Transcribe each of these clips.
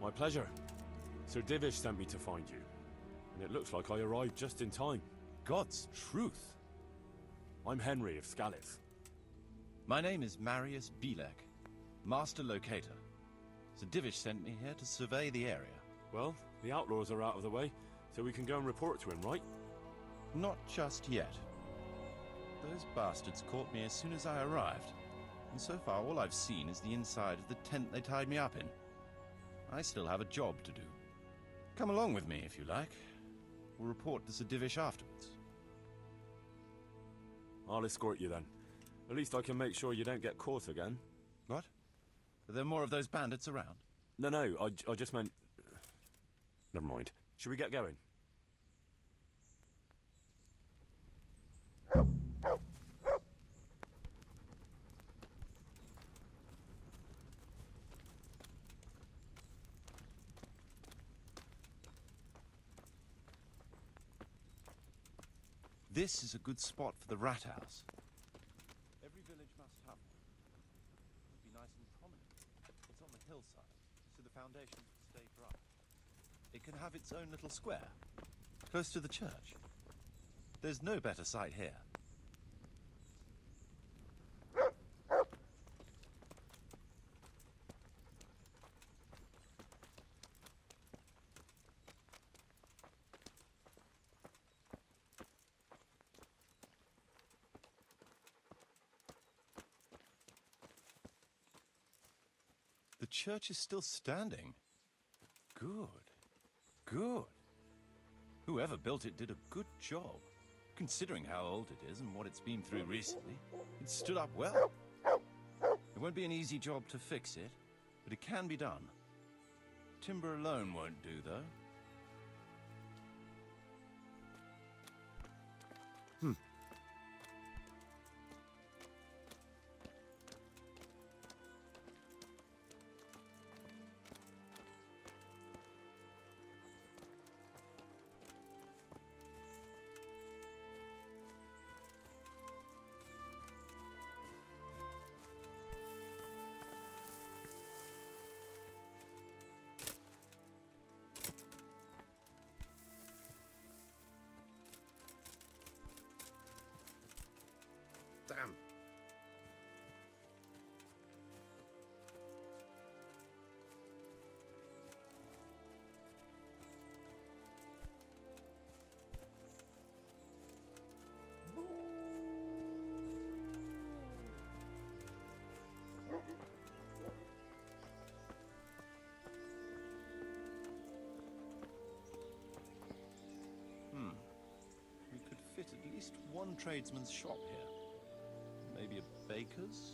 My pleasure. Sir Divish sent me to find you, and it looks like I arrived just in time. God's truth. I'm Henry of Scalith. My name is Marius Bilek, Master Locator. Sir Divish sent me here to survey the area. Well, the outlaws are out of the way, so we can go and report to him, right? Not just yet. Those bastards caught me as soon as I arrived, and so far all I've seen is the inside of the tent they tied me up in. I still have a job to do. Come along with me if you like. We'll report to Sir Divish afterwards. I'll escort you then. At least I can make sure you don't get caught again. What? Are there more of those bandits around? No, I just meant... Never mind. Should we get going? This is a good spot for the rat house. Every village must have one. It would be nice and prominent. It's on the hillside, so the foundations will stay dry. It can have its own little square, close to the church. There's no better site here. The church is still standing. Good. Good. Whoever built it did a good job. Considering how old it is and what it's been through recently, it stood up well. It won't be an easy job to fix it, but it can be done. Timber alone won't do, though. Damn. We could fit at least one tradesman's shop here. Maybe a baker's?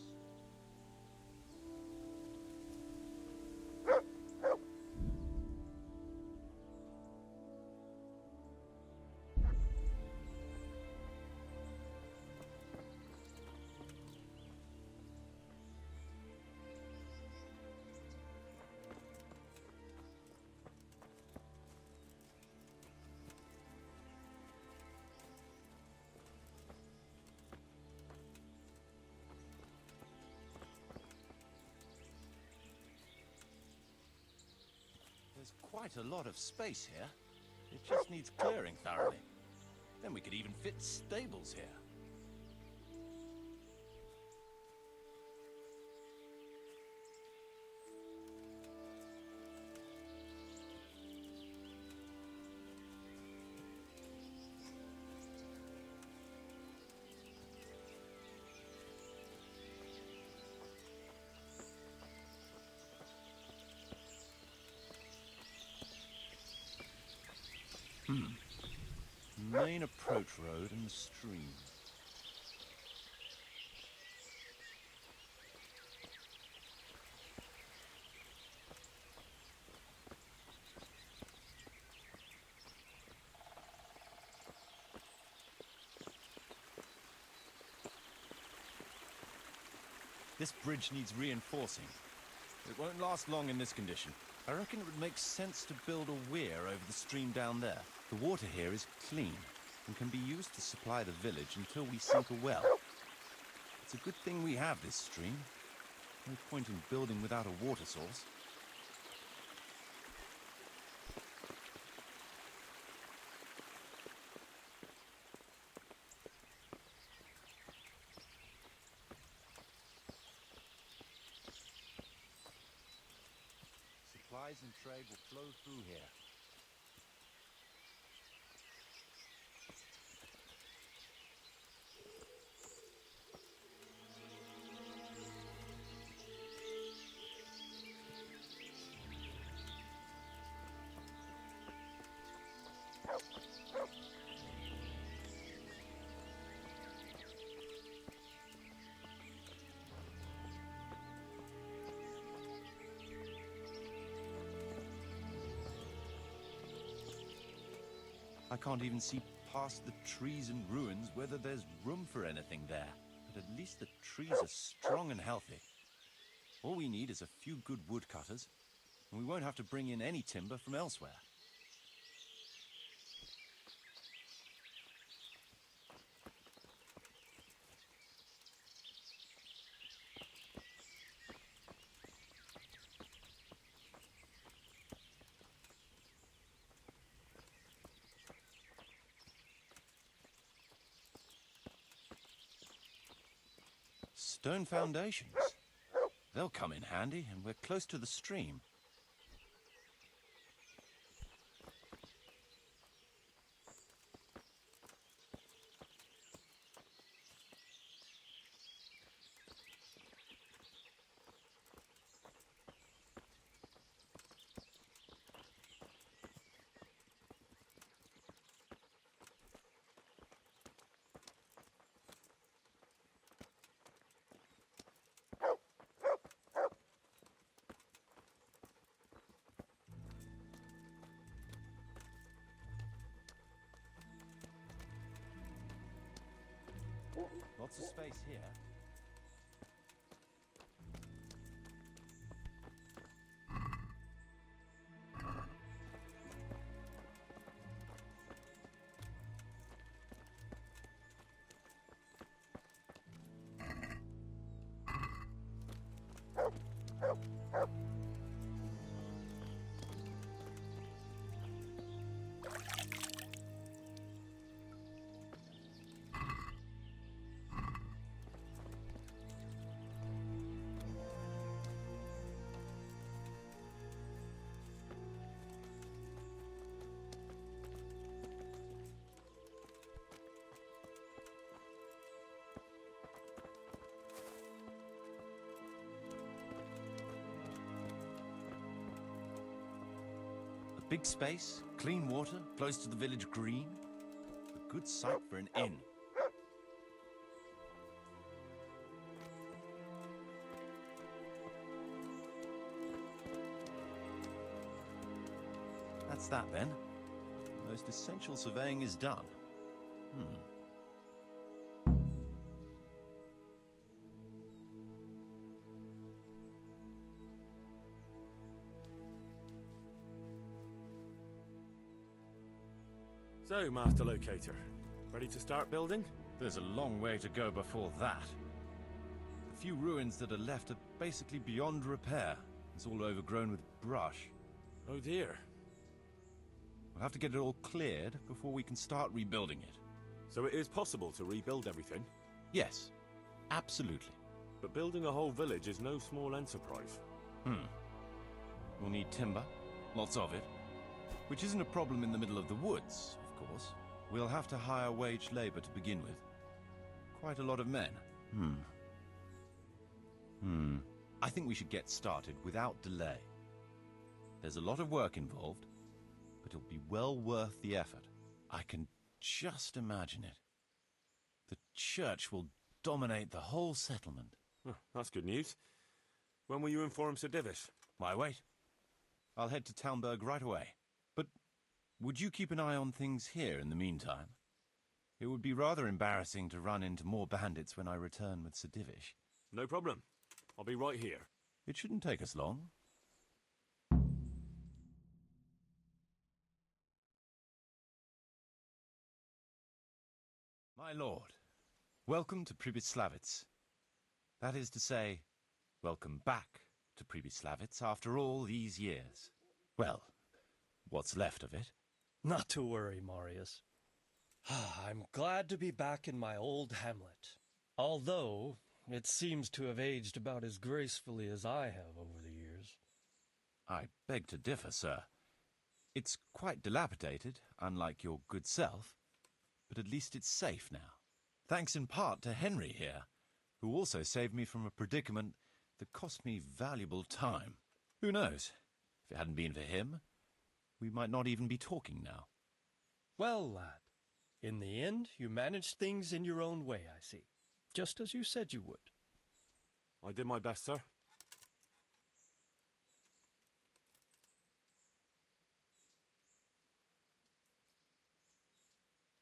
There's quite a lot of space here. It just needs clearing thoroughly. Then we could even fit stables here. Main approach road and the stream. This bridge needs reinforcing. It won't last long in this condition. I reckon it would make sense to build a weir over the stream down there. The water here is clean and can be used to supply the village until we sink a well. It's a good thing we have this stream. No point in building without a water source. supplies and trade will flow through here. I can't even see past the trees and ruins whether there's room for anything there. But at least the trees are strong and healthy. All we need is a few good woodcutters, and we won't have to bring in any timber from elsewhere. Stone foundations. They'll come in handy, and we're close to the stream. Lots of space here. Big space, clean water, close to the village green. A good site for an inn. That's that then. The most essential surveying is done. So, Master Locator, ready to start building? There's a long way to go before that. The few ruins that are left are basically beyond repair. It's all overgrown with brush. Oh dear. We'll have to get it all cleared before we can start rebuilding it. So it is possible to rebuild everything? Yes, absolutely. But building a whole village is no small enterprise. We'll need timber, lots of it, which isn't a problem in the middle of the woods, of course. We'll have to hire wage labor to begin with. Quite a lot of men. I think we should get started without delay. There's a lot of work involved, but it'll be well worth the effort. I can just imagine it. The church will dominate the whole settlement. Oh, that's good news. When will you inform Sir Divish? Why wait? I'll head to Talmberg right away. But would you keep an eye on things here in the meantime? It would be rather embarrassing to run into more bandits when I return with Sir Divish. No problem. I'll be right here. It shouldn't take us long. My lord, welcome to Pribyslavitz. That is to say, welcome back to Pribyslavitz after all these years. Well, what's left of it. Not to worry, Marius. I'm glad to be back in my old hamlet. Although, it seems to have aged about as gracefully as I have over the years. I beg to differ, sir. It's quite dilapidated, unlike your good self, but at least it's safe now. Thanks in part to Henry here, who also saved me from a predicament that cost me valuable time. Who knows? If it hadn't been for him, we might not even be talking now. Well, lad, in the end, you managed things in your own way, I see. Just as you said you would. I did my best, sir.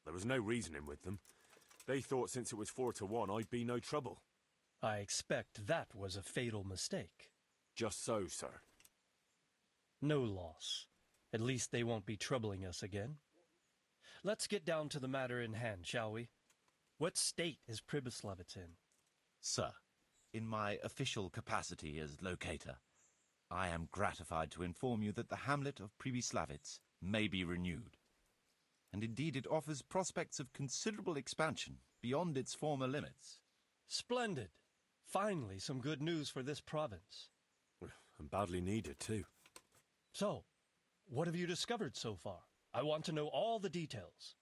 There was no reasoning with them. They thought since it was 4-1, I'd be no trouble. I expect that was a fatal mistake. Just so, sir. No loss. At least they won't be troubling us again. Let's get down to the matter in hand, shall we? What state is Pribyslavitz in? Sir, in my official capacity as locator, I am gratified to inform you that the hamlet of Pribyslavitz may be renewed. And indeed it offers prospects of considerable expansion beyond its former limits. Splendid. Finally, some good news for this province. And badly needed, too. So, what have you discovered so far? I want to know all the details.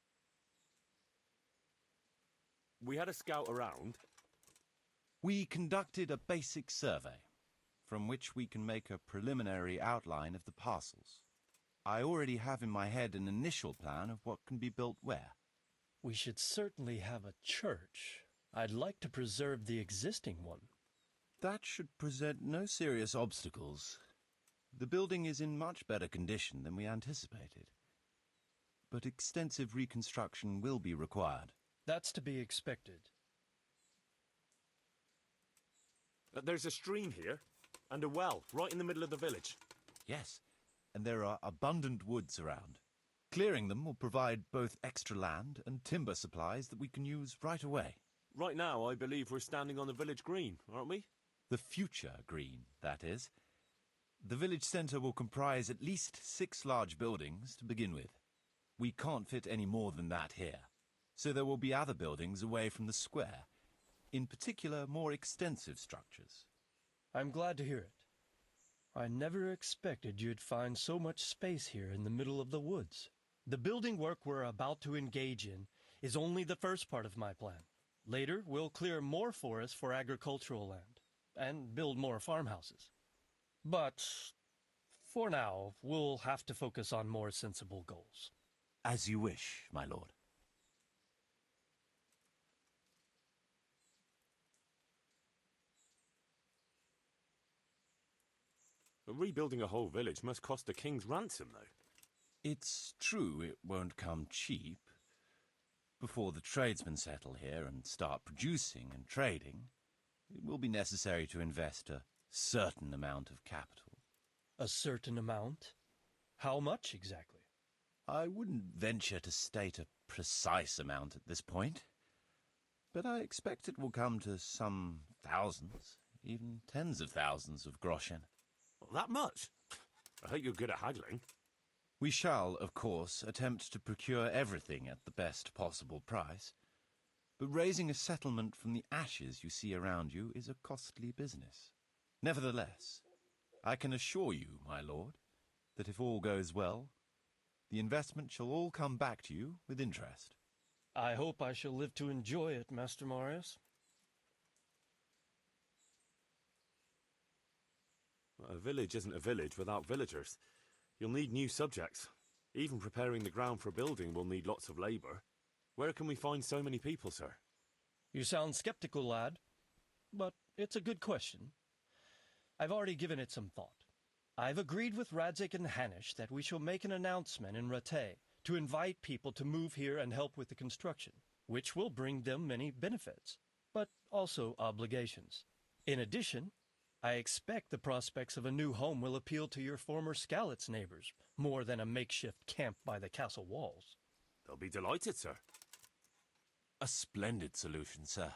We had a scout around. We conducted a basic survey, from which we can make a preliminary outline of the parcels. I already have in my head an initial plan of what can be built where. We should certainly have a church. I'd like to preserve the existing one. That should present no serious obstacles. The building is in much better condition than we anticipated. But extensive reconstruction will be required. That's to be expected. There's a stream here, and a well, right in the middle of the village. Yes, and there are abundant woods around. Clearing them will provide both extra land and timber supplies that we can use right away. Right now, I believe we're standing on the village green, aren't we? The future green, that is. The village centre will comprise at least 6 large buildings to begin with. We can't fit any more than that here, so there will be other buildings away from the square, in particular more extensive structures. I'm glad to hear it. I never expected you'd find so much space here in the middle of the woods. The building work we're about to engage in is only the first part of my plan. Later, we'll clear more forest for agricultural land and build more farmhouses. But for now, we'll have to focus on more sensible goals. As you wish, my lord. Rebuilding a whole village must cost a king's ransom, though. It's true it won't come cheap. Before the tradesmen settle here and start producing and trading, it will be necessary to invest a certain amount of capital. A certain amount? How much exactly? I wouldn't venture to state a precise amount at this point, but I expect it will come to some thousands, even tens of thousands of groschen. That much? I hope you're good at haggling. We shall, of course, attempt to procure everything at the best possible price, but raising a settlement from the ashes you see around you is a costly business. Nevertheless, I can assure you, my lord, that if all goes well, the investment shall all come back to you with interest. I hope I shall live to enjoy it, Master Marius. A village isn't a village without villagers. You'll need new subjects. Even preparing the ground for building will need lots of labor. Where can we find so many people, sir? You sound skeptical, lad, but it's a good question. I've already given it some thought. I've agreed with Radzik and Hanish that we shall make an announcement in Rattay to invite people to move here and help with the construction, which will bring them many benefits, but also obligations. In addition, I expect the prospects of a new home will appeal to your former Skalitz neighbors, more than a makeshift camp by the castle walls. They'll be delighted, sir. A splendid solution, sir.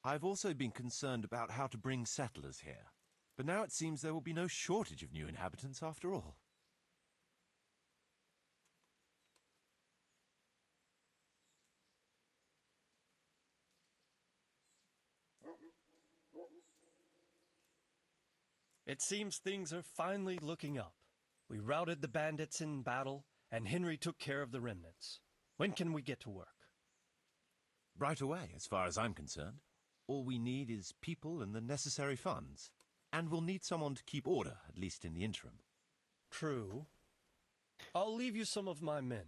I've also been concerned about how to bring settlers here, but now it seems there will be no shortage of new inhabitants after all. It seems things are finally looking up. We routed the bandits in battle, and Henry took care of the remnants. When can we get to work? Right away, as far as I'm concerned. All we need is people and the necessary funds. And we'll need someone to keep order, at least in the interim. True. I'll leave you some of my men.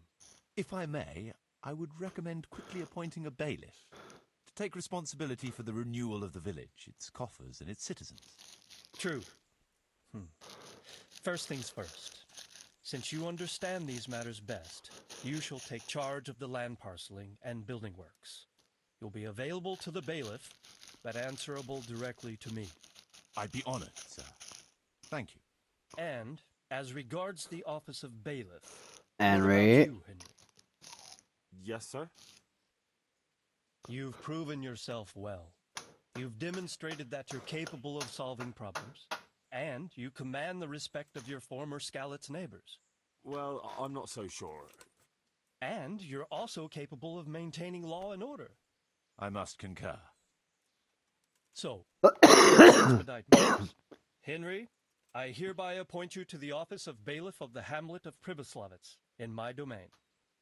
If I may, I would recommend quickly appointing a bailiff to take responsibility for the renewal of the village, its coffers and its citizens. True. First things first. Since you understand these matters best, you shall take charge of the land parceling and building works. You'll be available to the bailiff, but answerable directly to me. I'd be honored, sir. Thank you. And, as regards the office of bailiff, Henry. what about you, Henry? Yes, sir? You've proven yourself well. You've demonstrated that you're capable of solving problems, and you command the respect of your former Skalitz neighbors. Well, I'm not so sure. And you're also capable of maintaining law and order. I must concur. So, let's expedite matters. Henry, I hereby appoint you to the office of bailiff of the hamlet of Pribyslavitz, in my domain.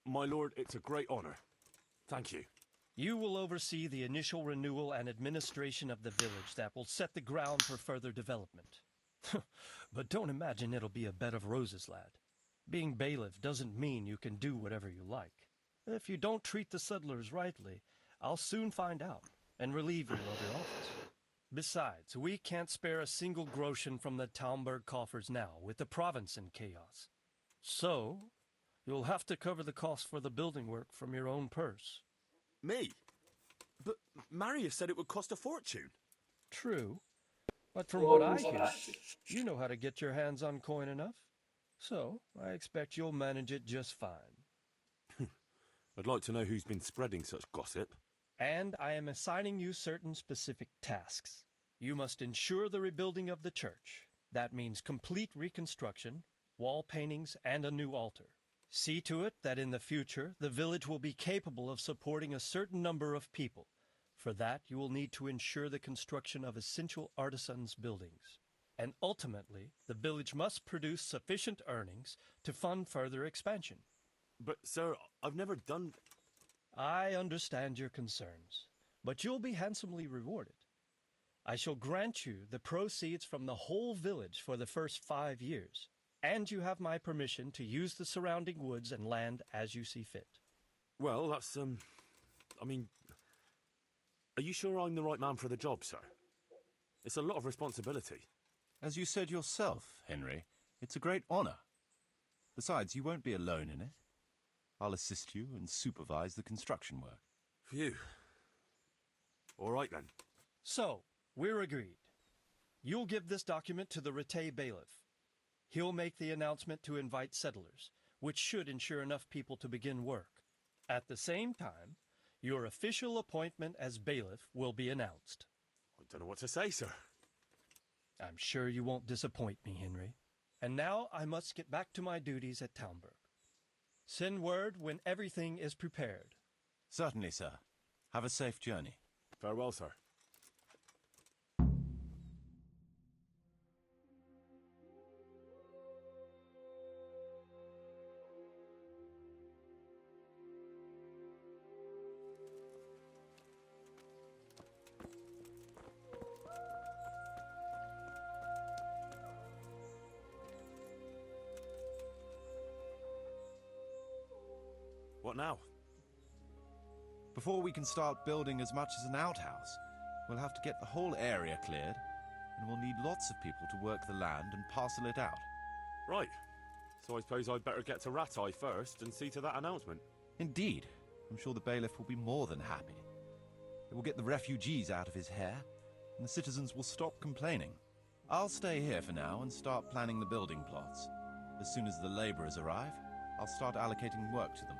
My lord, it's a great honor. Thank you. You will oversee the initial renewal and administration of the village that will set the ground for further development. But don't imagine it'll be a bed of roses, lad. Being bailiff doesn't mean you can do whatever you like. If you don't treat the settlers rightly, I'll soon find out and relieve you of your office. Besides, we can't spare a single groschen from the Talmberg coffers now, with the province in chaos. So, you'll have to cover the cost for the building work from your own purse. Me? But Marius said it would cost a fortune. True, but from what I hear, you know how to get your hands on coin enough. So, I expect you'll manage it just fine. I'd like to know who's been spreading such gossip. And I am assigning you certain specific tasks. You must ensure the rebuilding of the church. That means complete reconstruction, wall paintings, and a new altar. See to it that in the future, the village will be capable of supporting a certain number of people. For that, you will need to ensure the construction of essential artisans' buildings. And ultimately, the village must produce sufficient earnings to fund further expansion. But, sir, I've never done... I understand your concerns, but you'll be handsomely rewarded. I shall grant you the proceeds from the whole village for the first 5 years, and you have my permission to use the surrounding woods and land as you see fit. Well, that's, I mean... Are you sure I'm the right man for the job, sir? It's a lot of responsibility. As you said yourself, Henry, it's a great honor. Besides, you won't be alone in it. I'll assist you and supervise the construction work. Phew. All right, then. So, we're agreed. You'll give this document to the Rete bailiff. He'll make the announcement to invite settlers, which should ensure enough people to begin work. At the same time, your official appointment as bailiff will be announced. I don't know what to say, sir. I'm sure you won't disappoint me, Henry. And now I must get back to my duties at Talmberg. Send word when everything is prepared. Certainly, sir. Have a safe journey. Farewell, sir. What now? Before we can start building as much as an outhouse, we'll have to get the whole area cleared, and we'll need lots of people to work the land and parcel it out. Right. So I suppose I'd better get to Ratai first and see to that announcement. Indeed. I'm sure the bailiff will be more than happy. It will get the refugees out of his hair, and the citizens will stop complaining. I'll stay here for now and start planning the building plots. As soon as the laborers arrive, I'll start allocating work to them.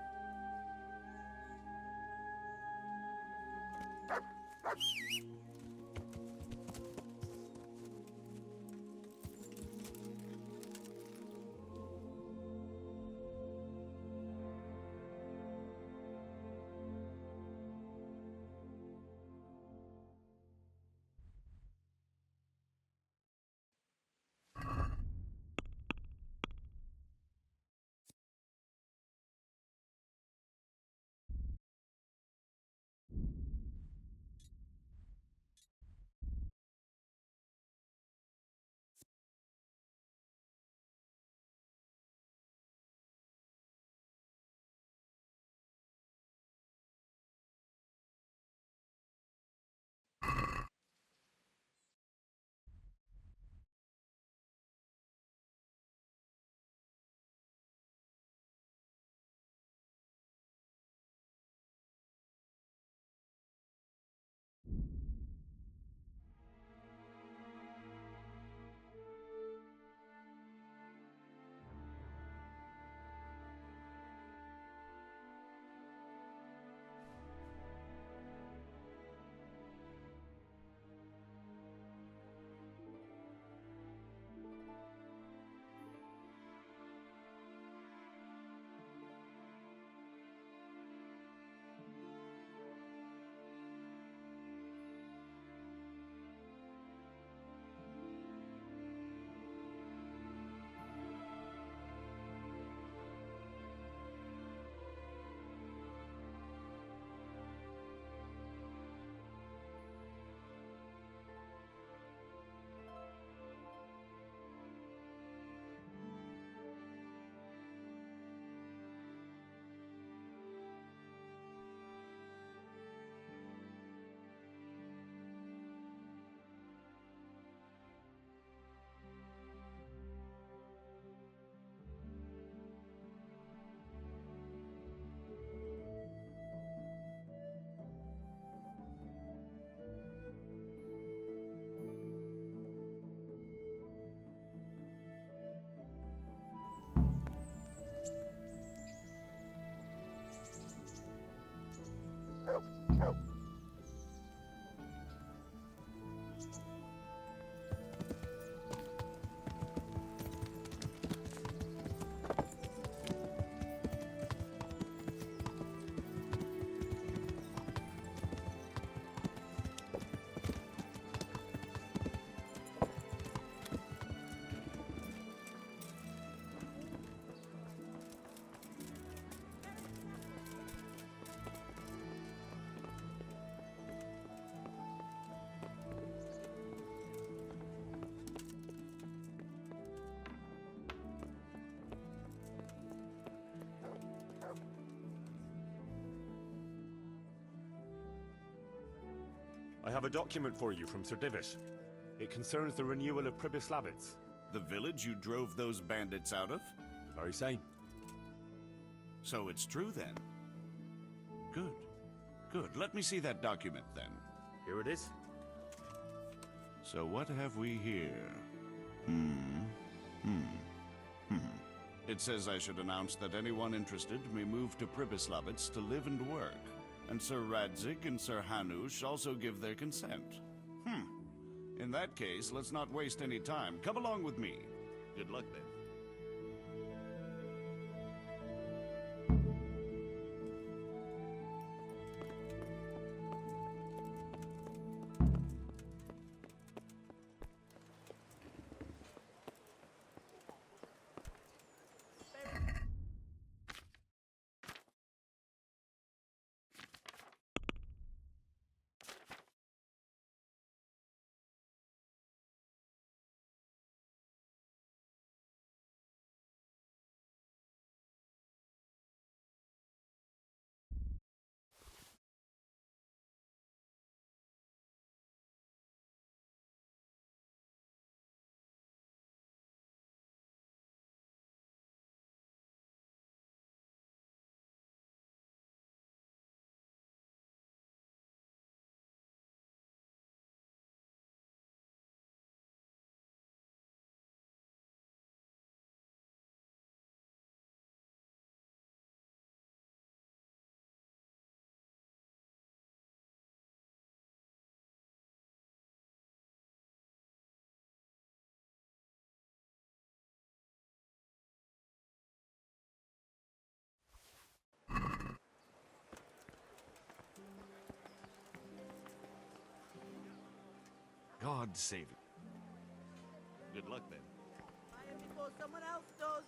I have a document for you from Sir Divish. It concerns the renewal of Pribyslavitz. The village you drove those bandits out of? The very same. So it's true then? Good. Good. Let me see that document then. Here it is. So what have we here? It says I should announce that anyone interested may move to Pribyslavitz to live and work. And Sir Radzig and Sir Hanush also give their consent. In that case, let's not waste any time. Come along with me. Good luck then. God save it. Good luck then. Before someone else does.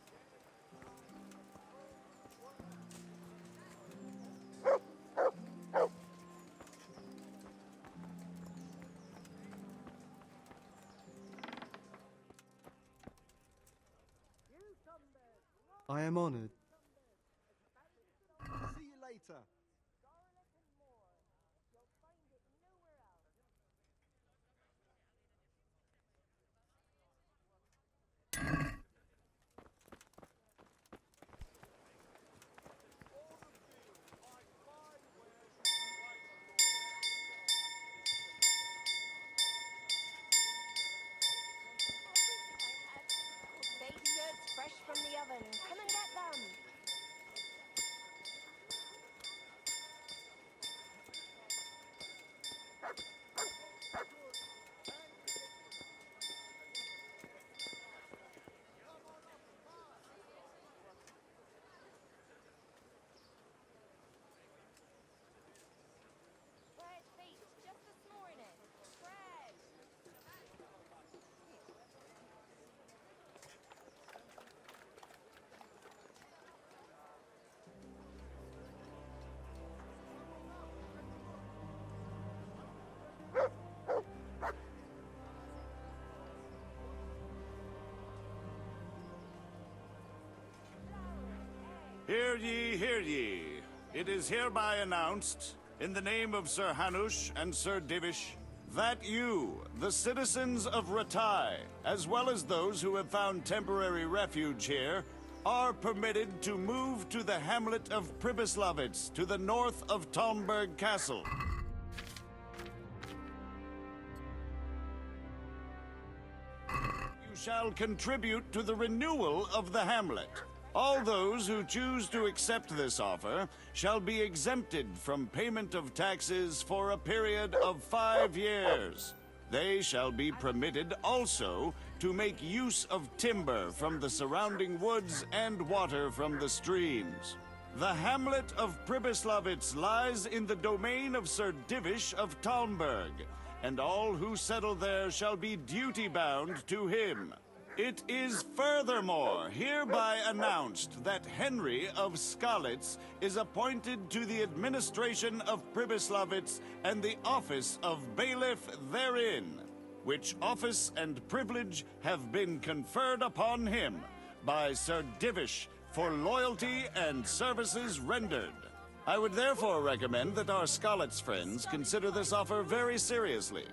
I am honored. See you later. Baby goods fresh from the oven. Come and get them. Fresh beets just this morning. Fresh. Hear ye, hear ye. It is hereby announced, in the name of Sir Hanush and Sir Divish, that you, the citizens of Ratai, as well as those who have found temporary refuge here, are permitted to move to the hamlet of Pribyslavitz, to the north of Talmberg Castle. You shall contribute to the renewal of the hamlet. All those who choose to accept this offer shall be exempted from payment of taxes for a period of 5 years. They shall be permitted also to make use of timber from the surrounding woods and water from the streams. The hamlet of Pribyslavitz lies in the domain of Sir Divish of Talmberg, and all who settle there shall be duty-bound to him. It is furthermore hereby announced that Henry of Skalitz is appointed to the administration of Pribyslavitz and the office of bailiff therein, which office and privilege have been conferred upon him by Sir Divish for loyalty and services rendered. I would therefore recommend that our Scarlet's friends consider this offer very seriously,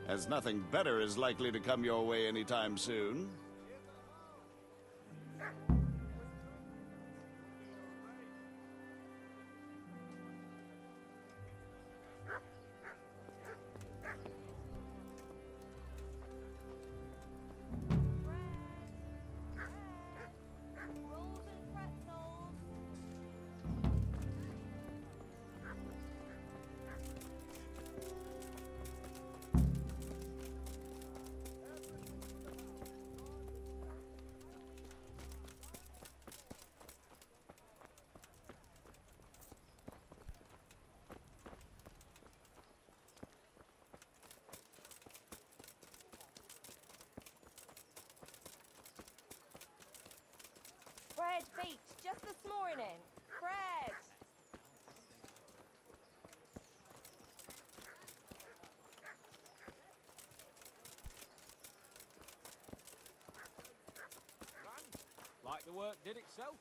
as nothing better is likely to come your way anytime soon. Rolls and pretzels. Bread baked just this morning. Bread. Like the work did itself.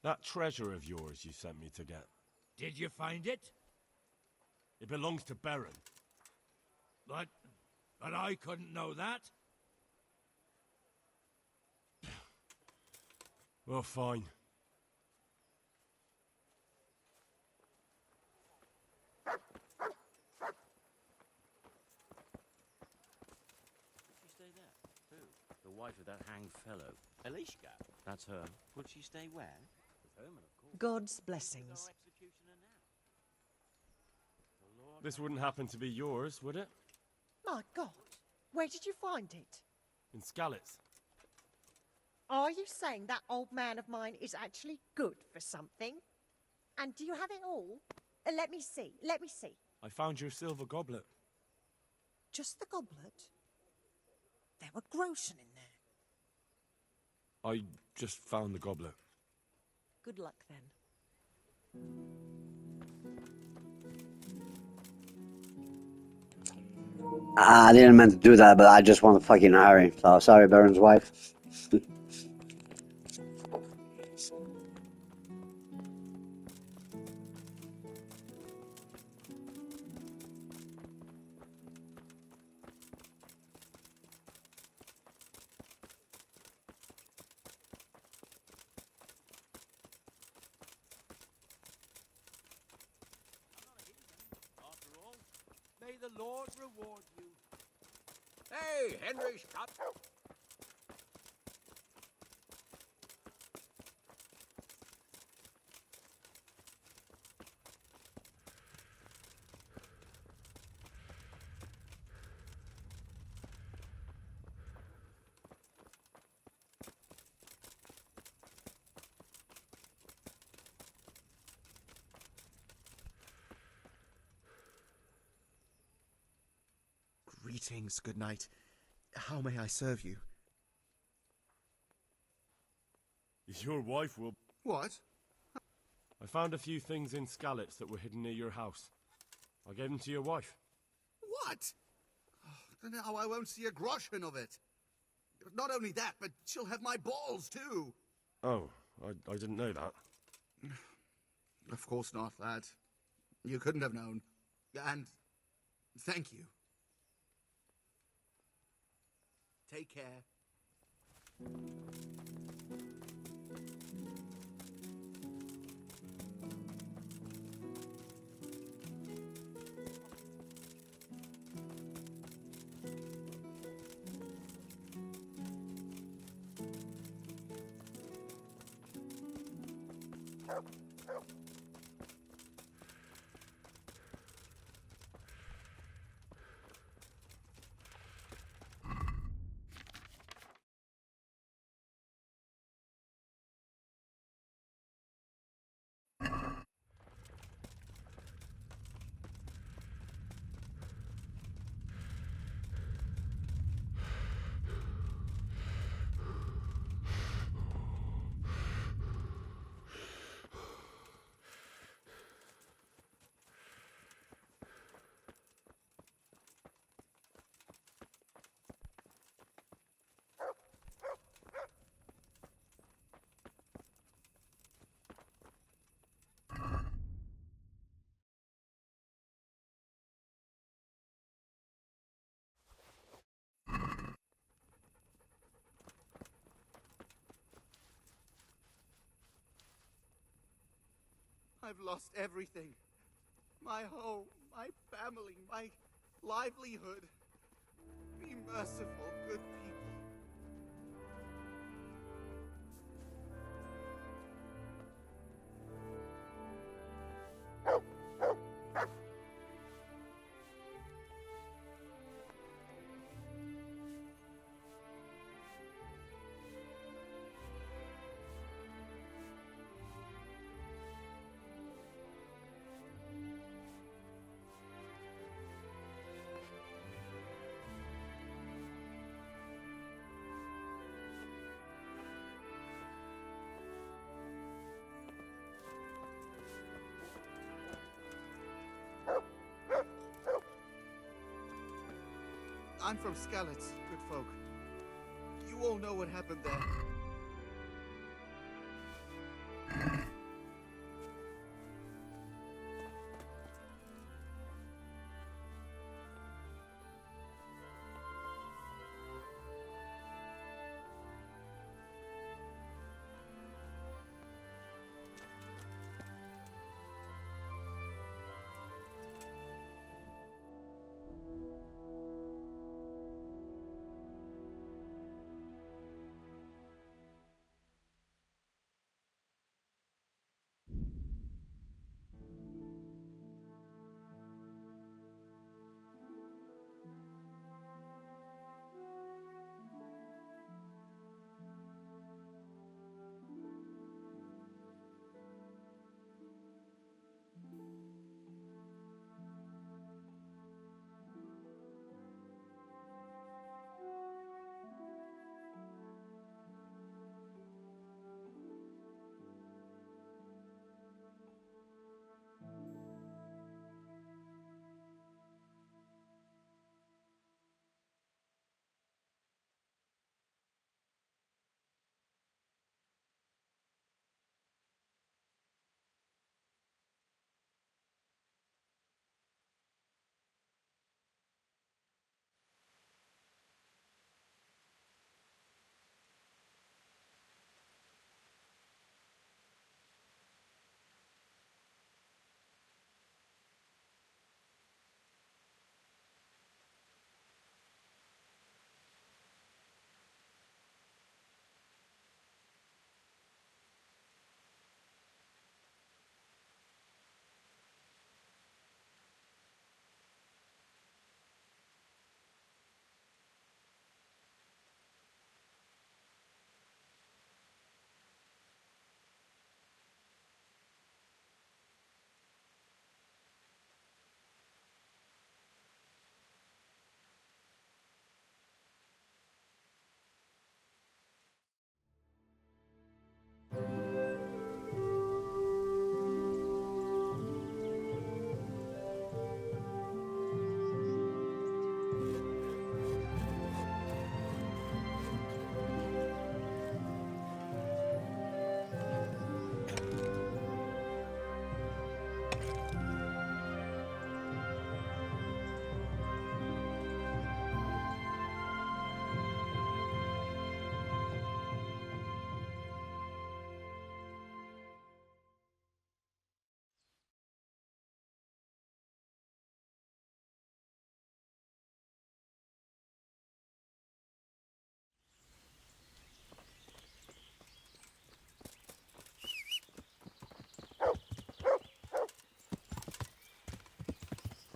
That treasure of yours you sent me to get. Did you find it? It belongs to Baron. But I couldn't know that. Well, fine. She stay there? Who? The wife of that hanged fellow. Elishka. That's her. Would she stay where? With Herman, of course. God's blessings. Our executioner now. The Lord This wouldn't happen to be yours, would it? My God, where did you find it? In Skalitz. Are you saying that old man of mine is actually good for something? And do you have it all? Let me see, let me see. I found your silver goblet. Just the goblet? There were groschen in there. I just found the goblet. Good luck then. I didn't mean to do that, but I just want to fucking hurry. So sorry, Baron's wife. After all, may the Lord reward you. Hey, Henry's cup. Greetings, good night. How may I serve you? Your wife will... What? I found a few things in Skalitz that were hidden near your house. I gave them to your wife. What? Oh, now I won't see a groschen of it. Not only that, but she'll have my balls too. Oh, I didn't know that. Of course not, lad. You couldn't have known. And thank you. Take care. I've lost everything. My home, my family, my livelihood. Be merciful, good people. I'm from Skalitz, good folk. You all know what happened there.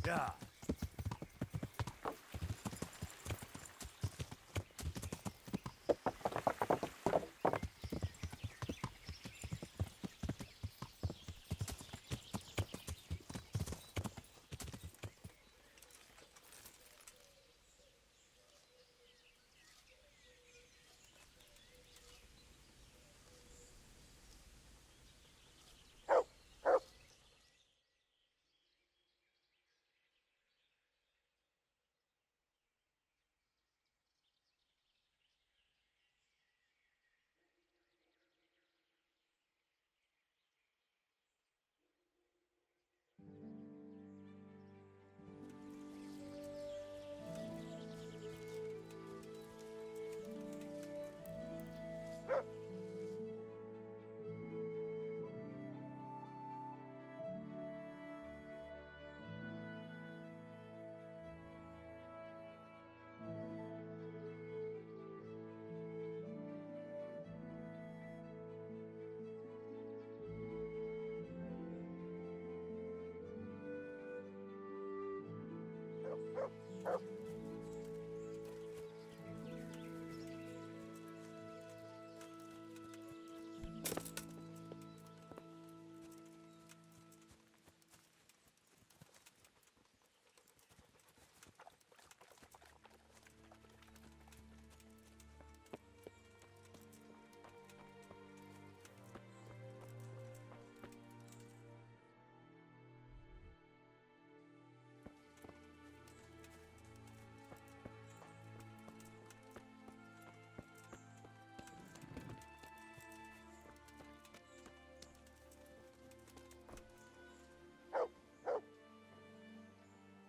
Yeah.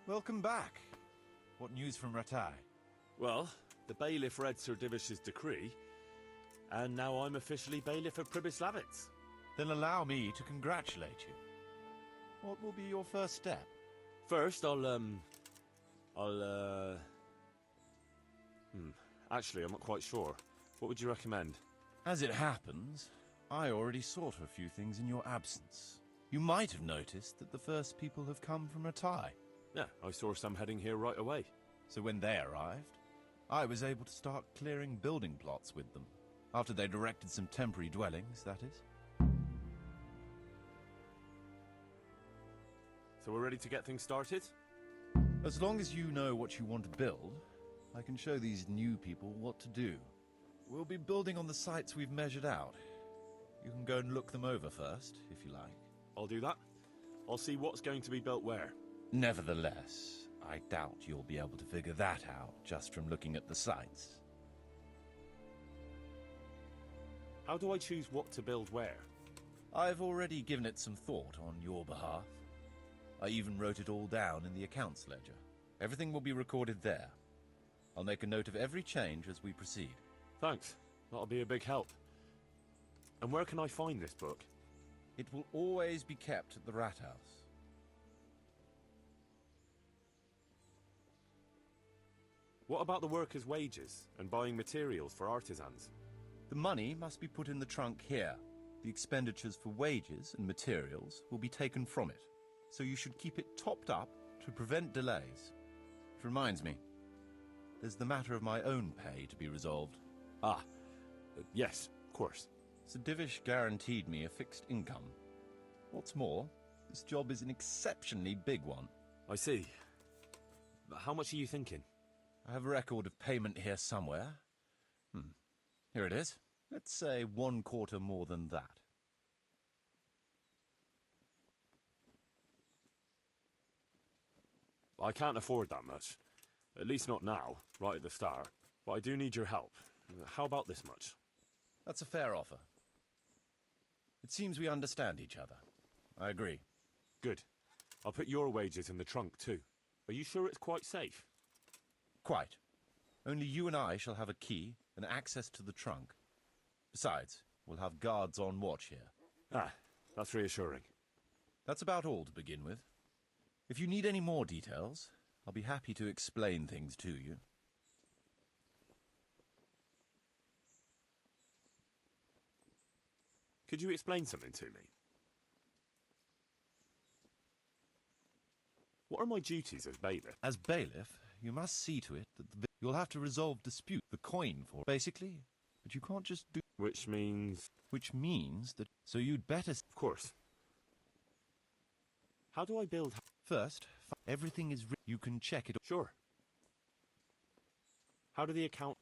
Welcome back. What news from Ratai? Well, the bailiff read Sir Divish's decree, and now I'm officially bailiff of Pribyslavitz. Then allow me to congratulate you. What will be your first step? First, actually, I'm not quite sure. What would you recommend? As it happens, I already sought a few things in your absence. You might have noticed that the first people have come from Ratai. Yeah, I saw some heading here right away. So when they arrived, I was able to start clearing building plots with them. After they erected some temporary dwellings, that is. So we're ready to get things started? As long as you know what you want to build, I can show these new people what to do. We'll be building on the sites we've measured out. You can go and look them over first, if you like. I'll do that. I'll see what's going to be built where. Nevertheless, I doubt you'll be able to figure that out just from looking at the sites. How do I choose what to build where? I've already given it some thought on your behalf. I even wrote it all down in the accounts ledger. Everything will be recorded there. I'll make a note of every change as we proceed. Thanks. That'll be a big help. And where can I find this book? It will always be kept at the Rat House. What about the workers' wages and buying materials for artisans? The money must be put in the trunk here. The expenditures for wages and materials will be taken from it. So you should keep it topped up to prevent delays. It reminds me, there's the matter of my own pay to be resolved. Yes, of course. Sir Divish guaranteed me a fixed income. What's more, this job is an exceptionally big one. I see. But how much are you thinking? I have a record of payment here somewhere. Here it is. Let's say 1/4 more than that. I can't afford that much. At least not now, right at the start. But I do need your help. How about this much? That's a fair offer. It seems we understand each other. I agree. Good. I'll put your wages in the trunk too. Are you sure it's quite safe? Quite. Only you and I shall have a key and access to the trunk. Besides, we'll have guards on watch here. That's reassuring. That's about all to begin with. If you need any more details, I'll be happy to explain things to you. Could you explain something to me? What are my duties as bailiff? As bailiff, you must see to it that you'll have to resolve dispute the coin for, basically. But you can't just do... Which means... Which means that... So you'd better... Of course. How do I build... First, everything is... You can check it... Sure. How do the account...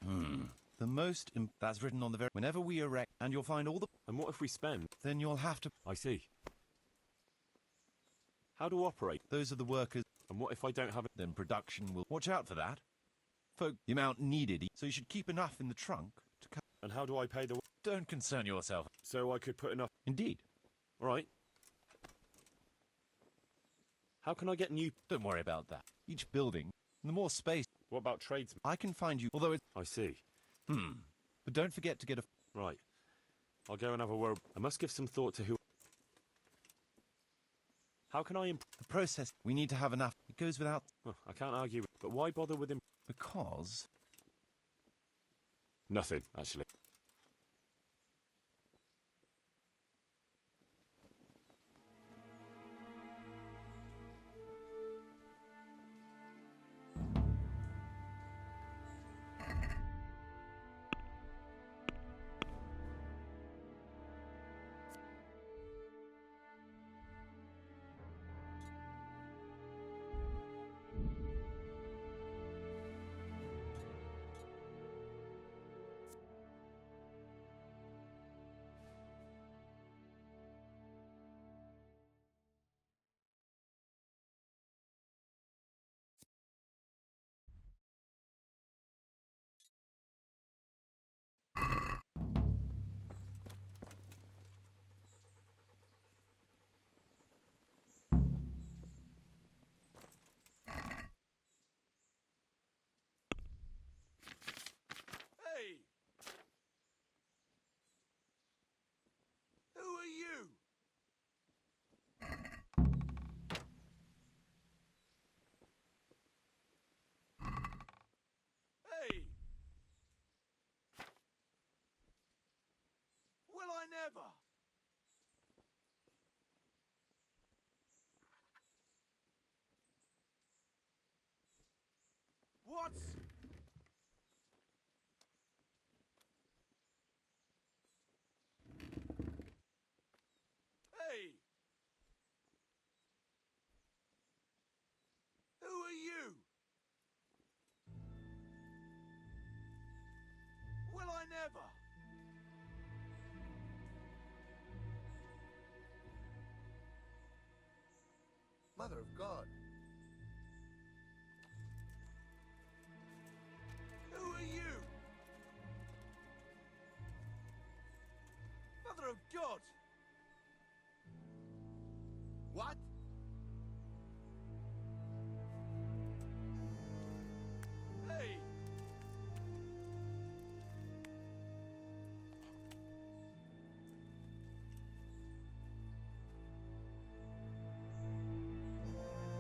The most... That's written on the very... Whenever we erect... And you'll find all the... And what if we spend... Then you'll have to... I see. How to operate? Those are the workers... And what if I don't have it? Then production will... Watch out for that. Folk, the amount needed... So you should keep enough in the trunk to... And how do I pay the... Don't concern yourself. So I could put enough... Indeed. All right. How can I get new... Don't worry about that. Each building, the more space... What about tradesmen? I can find you, although it's... I see. But don't forget to get a... Right. I'll go and have a word. I must give some thought to who... How can I improve... The process, we need to have enough. It goes without... Oh, I can't argue. But why bother with him? Because... Nothing, actually. Who are you? Hey! Will I never? What? Hey! Who are you? Will I never? Mother of God. Who are you? Mother of God! What? Hey!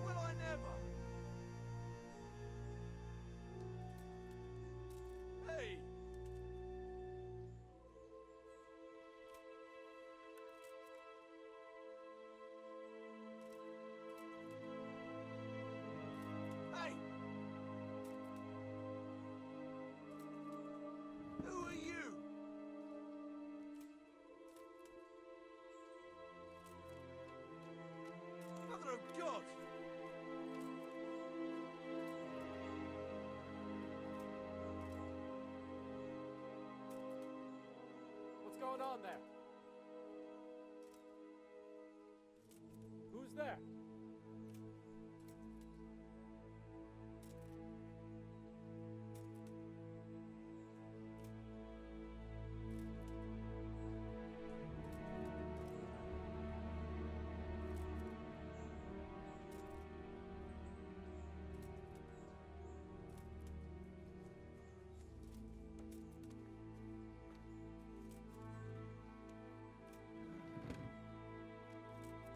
Will I never? Hey! Hey! Who are you? Mother of God! What's going on there? Who's there?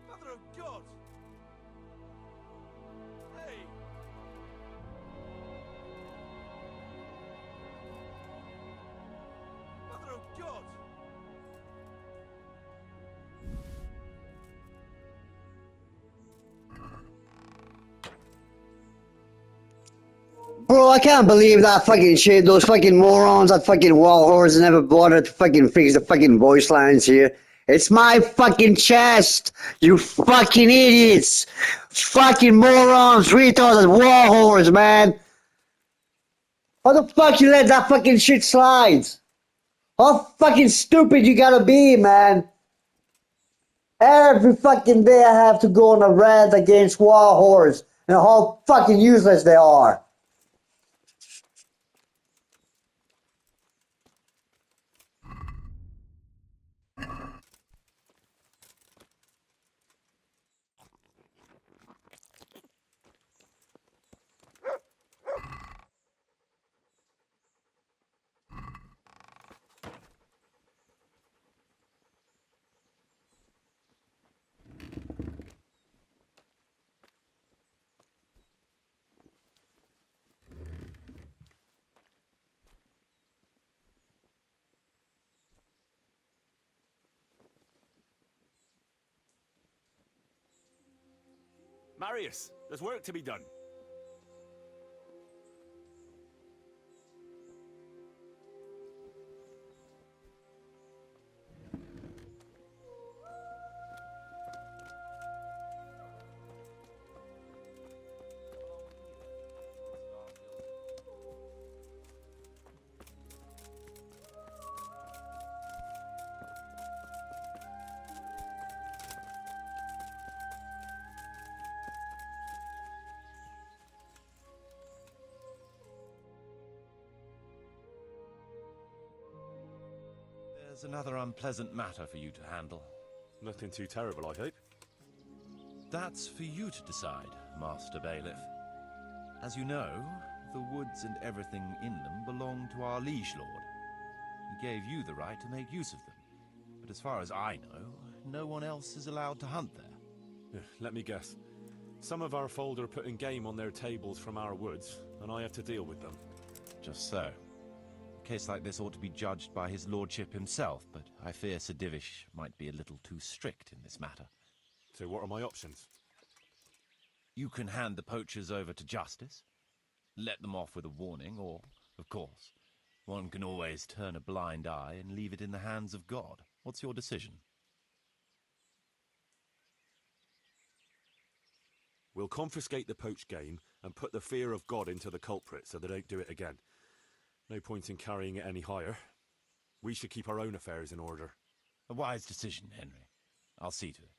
Mother of God! Bro, I can't believe that fucking shit. Those fucking morons at fucking Warhorse never bothered to fucking fix the fucking voice lines here. It's my fucking chest, you fucking idiots! Fucking morons, retards at Warhorse, man! How the fuck you let that fucking shit slide? How fucking stupid you gotta be, man? Every fucking day I have to go on a rant against Warhorse and how fucking useless they are. Marius, there's work to be done. There's another unpleasant matter for you to handle. Nothing too terrible, I hope. That's for you to decide, Master Bailiff. As you know, the woods and everything in them belong to our liege lord. He gave you the right to make use of them. But as far as I know, no one else is allowed to hunt there. Let me guess. Some of our fold are putting game on their tables from our woods, and I have to deal with them. Just so. A case like this ought to be judged by his lordship himself, but I fear Sir Divish might be a little too strict in this matter. So what are my options? You can hand the poachers over to justice, let them off with a warning, or, of course, one can always turn a blind eye and leave it in the hands of God. What's your decision? We'll confiscate the poached game and put the fear of God into the culprit so they don't do it again. No point in carrying it any higher. We should keep our own affairs in order. A wise decision, Henry. I'll see to it.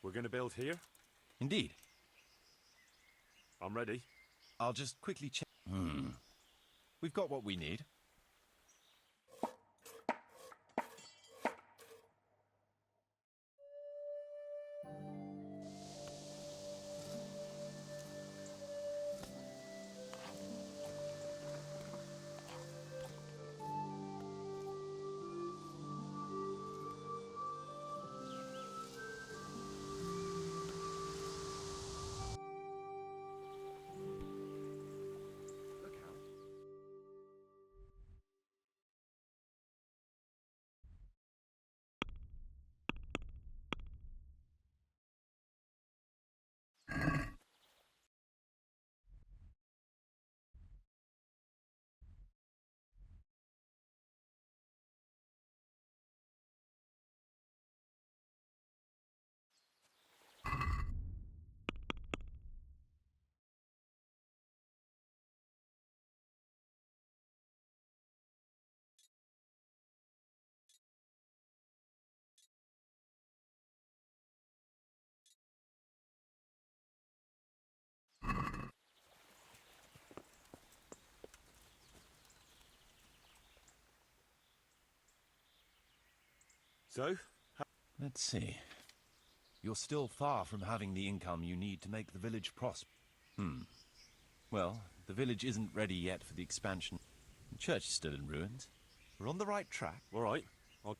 We're going to build here? Indeed. I'm ready. I'll just quickly check. We've got what we need. So? Let's see. You're still far from having the income you need to make the village prosper. Well, the village isn't ready yet for the expansion. The church is still in ruins. We're on the right track. All right. I'll...